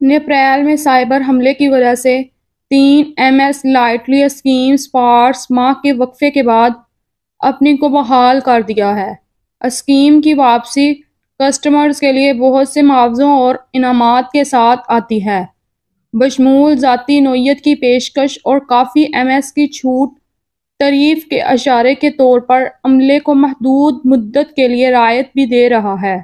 نے اپریل میں سائبر حملے کی وجہ سے 3 ایم ایس لائٹلی اسکیم پارٹس ماہ کے وقفے کے بعد اپنی کو بحال کر دیا ہے۔ اسکیم کی واپسی کسٹمرز کے لیے بہت سے معاوضوں اور انعامات کے ساتھ آتی ہے، بشمول ذاتی نوعیت کی پیشکش اور کافی ایم ایس کی چھوٹ۔ تعریف کے اشارے کے طور پر عملے کو محدود مدت کے لیے رعایت بھی دے رہا ہے۔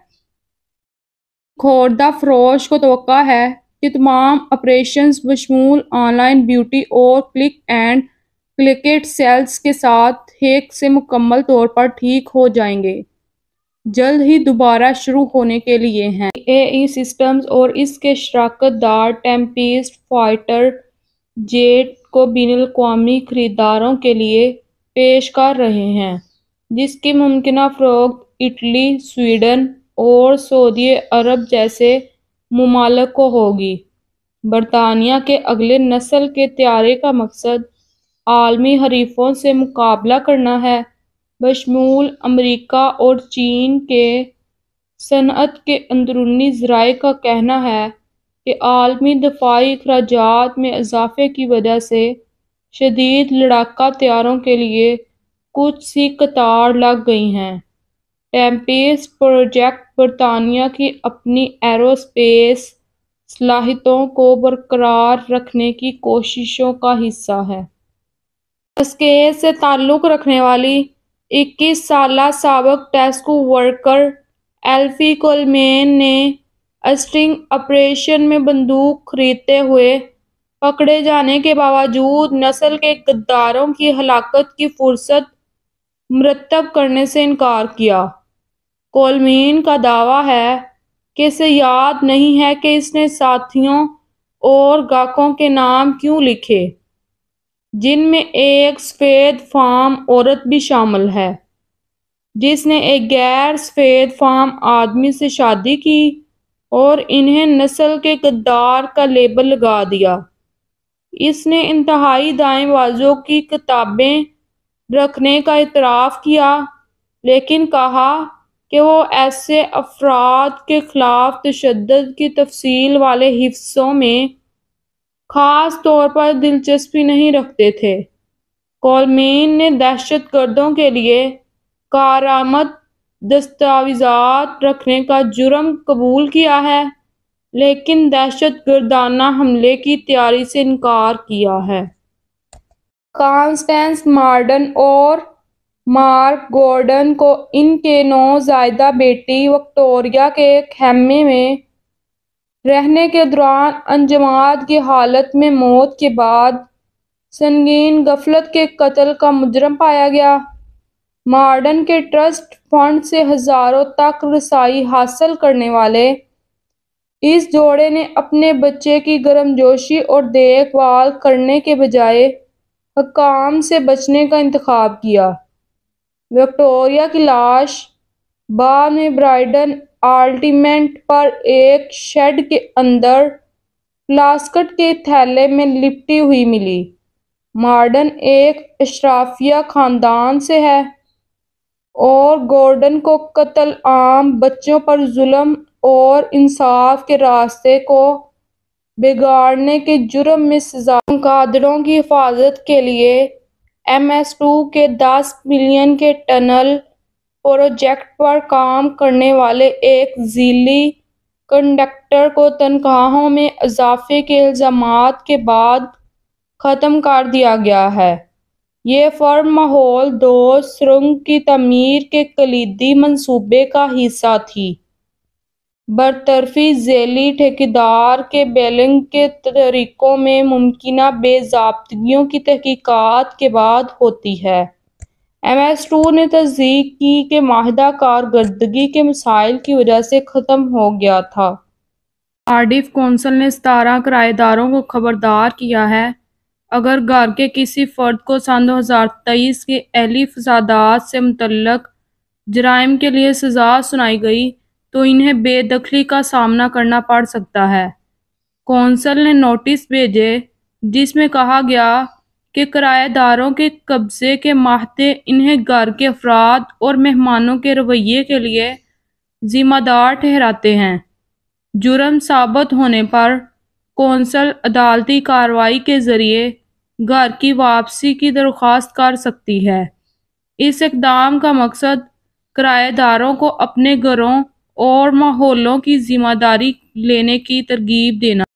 خوردہ فروش کو توقع ہے کہ تمام آپریشنز بشمول آن لائن بیوٹی اور کلک اینڈ کلیکٹ سیلز کے ساتھ ہیک سے مکمل طور پر ٹھیک ہو جائیں گے، جلد ہی دوبارہ شروع ہونے کے لیے ہیں۔ اے ای سسٹمز اور اس کے شراکت دار ٹیمپیسٹ فائٹر جیٹ کو بین الاقوامی خریداروں کے لیے پیش کر رہے ہیں، جس کی ممکنہ فروخت اٹلی، سویڈن اور سعودی عرب جیسے ممالک کو ہوگی۔ برطانیہ کے اگلے نسل کے طیارے کا مقصد عالمی حریفوں سے مقابلہ کرنا ہے، بشمول امریکہ اور چین کے صنعت کے اندرونی ذرائع کا کہنا ہے کہ عالمی دفاعی اخراجات میں اضافے کی وجہ سے شدید لڑاکا طیاروں کے لیے کچھ سی قطار لگ گئی ہیں۔ ٹیمپیسٹ پروجیکٹ برطانیہ کی اپنی ایرو اسپیس صلاحیتوں کو برقرار رکھنے کی کوششوں کا حصہ ہے۔ اسکیز سے تعلق رکھنے والی 21 سالہ سابق ٹیسکو ورکر ایلفی کولمین نے اسٹنگ آپریشن میں بندوق خریدتے ہوئے پکڑے جانے کے باوجود نسل کے غداروں کی ہلاکت کی فہرست مرتب کرنے سے انکار کیا۔ کولمین کا دعویٰ ہے کہ اسے یاد نہیں ہے کہ اس نے ساتھیوں اور گاہکوں کے نام کیوں لکھے، جن میں ایک سفید فام عورت بھی شامل ہے، جس نے ایک غیر سفید فام آدمی سے شادی کی اور انہیں نسل کے غدار کا لیبل لگا دیا۔ اس نے انتہائی دائیں بازوں کی کتابیں رکھنے کا اعتراف کیا، لیکن کہا کہ وہ ایسے افراد کے خلاف تشدد کی تفصیل والے حصوں میں خاص طور پر دلچسپی نہیں رکھتے تھے۔ کولمین نے دہشت گردوں کے لیے کارآمد دستاویزات رکھنے کا جرم قبول کیا ہے، لیکن دہشت گردانہ حملے کی تیاری سے انکار کیا ہے۔ کانسٹینس مارڈن اور مارک گورڈن کو ان کے نوزائیدہ بیٹی وکٹوریہ کے خیمے میں رہنے کے دوران انجماد کی حالت میں موت کے بعد سنگین غفلت کے قتل کا مجرم پایا گیا۔ مارڈن کے ٹرسٹ فنڈ سے ہزاروں تک رسائی حاصل کرنے والے اس جوڑے نے اپنے بچے کی گرمجوشی اور دیکھ بھال کرنے کے بجائے حکام سے بچنے کا انتخاب کیا۔ وکٹوریہ کی لاش بعد میں برائڈن آلٹیمنٹ پر ایک شیڈ کے اندر پلاسکٹ کے تھیلے میں لپٹی ہوئی ملی۔ مارڈن ایک اشرافیہ خاندان سے ہے اور گورڈن کو قتل عام بچوں پر ظلم اور انصاف کے راستے کو بگاڑنے کے جرم میں سزا۔ مقادروں کی حفاظت کے لیے MS2 کے 10 ملین کے ٹنل پروجیکٹ پر کام کرنے والے ایک ذیلی کنٹریکٹر کو تنخواہوں میں اضافے کے الزامات کے بعد ختم کر دیا گیا ہے۔ یہ فرم ماحول دوست سرنگ کی تعمیر کے کلیدی منصوبے کا حصہ تھی۔ برطرفی ذیلی ٹھیکیدار کے بلنگ کے طریقوں میں ممکنہ بے ضابطگیوں کی تحقیقات کے بعد ہوتی ہے۔ MS2 نے تصدیق کی کہ معاہدہ کارکردگی کے مسائل کی وجہ سے ختم ہو گیا تھا۔ کارڈف کونسل نے 17 کرایہ داروں کو خبردار کیا ہے اگر گھر کے کسی فرد کو سن 2023 کے اہلی فسادات سے متعلق جرائم کے لیے سزا سنائی گئی تو انہیں بے دخلی کا سامنا کرنا پڑ سکتا ہے۔ کونسل نے نوٹس بھیجے جس میں کہا گیا کہ کرایہ داروں کے قبضے کے ماہتے انہیں گھر کے افراد اور مہمانوں کے رویے کے لیے ذمہ دار ٹھہراتے ہیں۔ جرم ثابت ہونے پر کونسل عدالتی کارروائی کے ذریعے گھر کی واپسی کی درخواست کر سکتی ہے۔ اس اقدام کا مقصد کرایہ داروں کو اپنے گھروں اور ماحولوں کی ذمہ داری لینے کی ترغیب دینا